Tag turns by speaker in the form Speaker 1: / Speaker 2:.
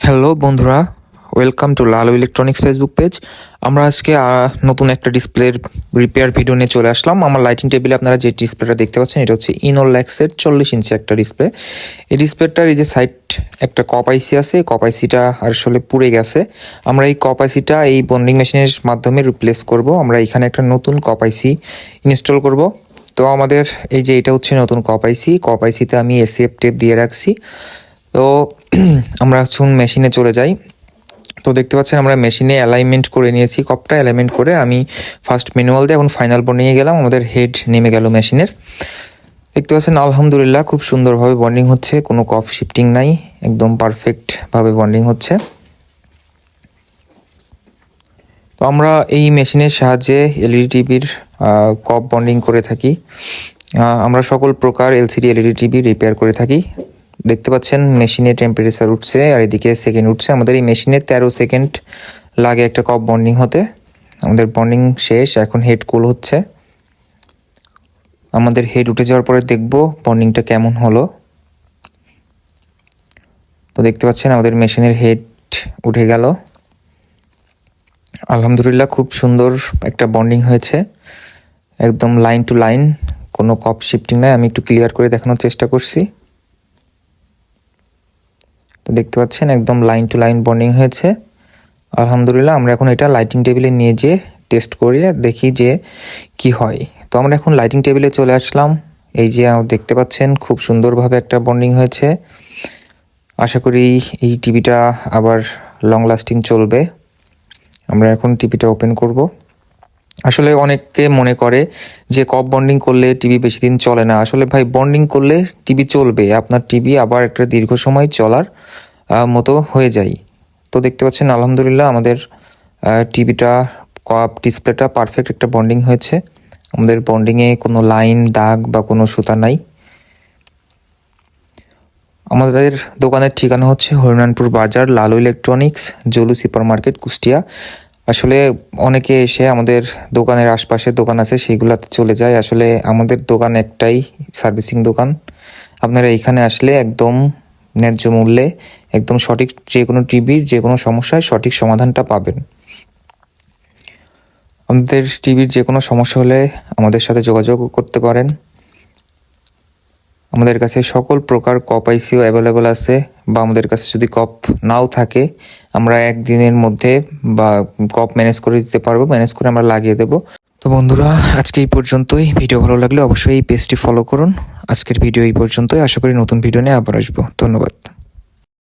Speaker 1: Hello বন্ধুরা, welcome to Lalu electronics Facebook page. আমরা আজকে নতুন একটা ডিসপ্লের রিপেয়ার ভিডিও নিয়ে চলে আসলাম। আমার লাইটিং টেবিলে আপনারা যে ডিসপ্লেটা দেখতে পাচ্ছেন এটা হচ্ছে ইনোল্যাক্সের 40 ইঞ্চি একটা ডিসপ্লে। এই ডিসপ্লেটার এই যে সাইড একটা কপ আইসি আছে, কপ আইসিটা আসলে পুড়ে গেছে। আমরা এই কপ আইসিটা এই বন্ডিং মেশিনের মাধ্যমে রিপ্লেস করব। আমরা এখানে একটা নতুন কপ আইসি ইনস্টল করব। তো আমাদের এই যে এটা হচ্ছে নতুন কপ আইসি। কপ আইসিতে আমি এসিএফ টেপ দিয়ে রাখছি। তো আমরা মেশিনে চলে যাই। তো দেখতে পাচ্ছেন আমরা মেশিনে অ্যালাইনমেন্ট করে নিয়েছি, কপটা অ্যালাইনমেন্ট করে আমি ফার্স্ট ম্যানুয়াল দিয়ে এখন ফাইনাল নিয়ে গেলাম। আমাদের হেড নেমে গেল মেশিনের। দেখতে পাচ্ছেন আলহামদুলিল্লাহ খুব সুন্দরভাবে বন্ডিং হচ্ছে, কোনো কপ শিফটিং নাই, একদম পারফেক্টভাবে বন্ডিং হচ্ছে। তো আমরা এই মেশিনের সাহায্যে এলইডি টিভির কপ বন্ডিং করে থাকি। আমরা সকল প্রকার এলসিডি এলইডি টিভি রিপেয়ার করে থাকি। দেখতে পাচ্ছেন মেশিনে টেম্পারেচার উঠছে আর এদিকে সেকেন্ড উঠছে। আমাদের এই মেশিনে 13 সেকেন্ড লাগে একটা কপ বন্ডিং হতে। আমাদের বন্ডিং শেষ, এখন হেড কুল হচ্ছে। আমাদের হেড উঠে যাওয়ার পরে দেখব বন্ডিংটা কেমন হলো। তো দেখতে পাচ্ছেন আমাদের মেশিনের হেড উঠে গেল। আলহামদুলিল্লাহ খুব সুন্দর একটা বন্ডিং হয়েছে, একদম লাইন টু লাইন, কোনো কপ শিফটিং নাই। আমি একটু ক্লিয়ার করে দেখানোর চেষ্টা করছি। তো দেখতে পাচ্ছেন একদম লাইন টু লাইন বন্ডিং হয়েছে আলহামদুলিল্লাহ। আমরা এখন এটা লাইটিং টেবিলে নিয়ে যেয়ে টেস্ট করি, দেখি যে কি হয়। তো আমরা এখন লাইটিং টেবিলে চলে আসলাম। এই যে দেখতে পাচ্ছেন খুব সুন্দরভাবে একটা বন্ডিং হয়েছে। আশা করি এই টিভিটা আবার লং লাস্টিং চলবে। আমরা এখন টিভিটা ওপেন করব। আসলে অনেকে মনে করে যে কপ বন্ডিং করলে টিভি বেশি দিন চলে না। আসলে ভাই, বন্ডিং করলে টিভি চলবে, আপনার টিভি আবার একটা দীর্ঘ সময় চলার মতো হয়ে যায়। তো দেখতে পাচ্ছেন আলহামদুলিল্লাহ আমাদের টিভিটা কপ ডিসপ্লেটা পারফেক্ট একটা বন্ডিং হয়েছে। আমাদের বন্ডিংয়ে কোনো লাইন দাগ বা কোনো সুতা নাই। আমাদের দোকানের ঠিকানা হচ্ছে Harinanpur Bazar, Lalu electronics, Jolu super market, Kushtia. আসলে অনেকে এসে আমাদের দোকানের আশপাশে দোকান আছে সেইগুলোতে চলে যায়। আসলে আমাদের দোকান একটাই সার্ভিসিং দোকান। আপনারা এইখানে আসলে একদম ন্যায্য মূল্যে একদম সঠিক যে কোনো টিভির যে কোনো সমস্যায় সঠিক সমাধানটা পাবেন। আমাদের টিভির যে কোনো সমস্যা হলে আমাদের সাথে যোগাযোগ করতে পারেন। আমাদের কাছে সকল প্রকার কপ আইসিও অ্যাভেলেবল আছে, বা আমাদের কাছে যদি কপ নাও থাকে আমরা একদিনের মধ্যে বা কপ ম্যানেজ করে দিতে পারবো, ম্যানেজ করে আমরা লাগিয়ে দেবো। তো বন্ধুরা, আজকে এই পর্যন্তই। ভিডিও ভালো লাগলে অবশ্যই এই পেজটি ফলো করুন। আজকের ভিডিও এই পর্যন্তই। আশা করি নতুন ভিডিও নিয়ে আবার আসবো। ধন্যবাদ।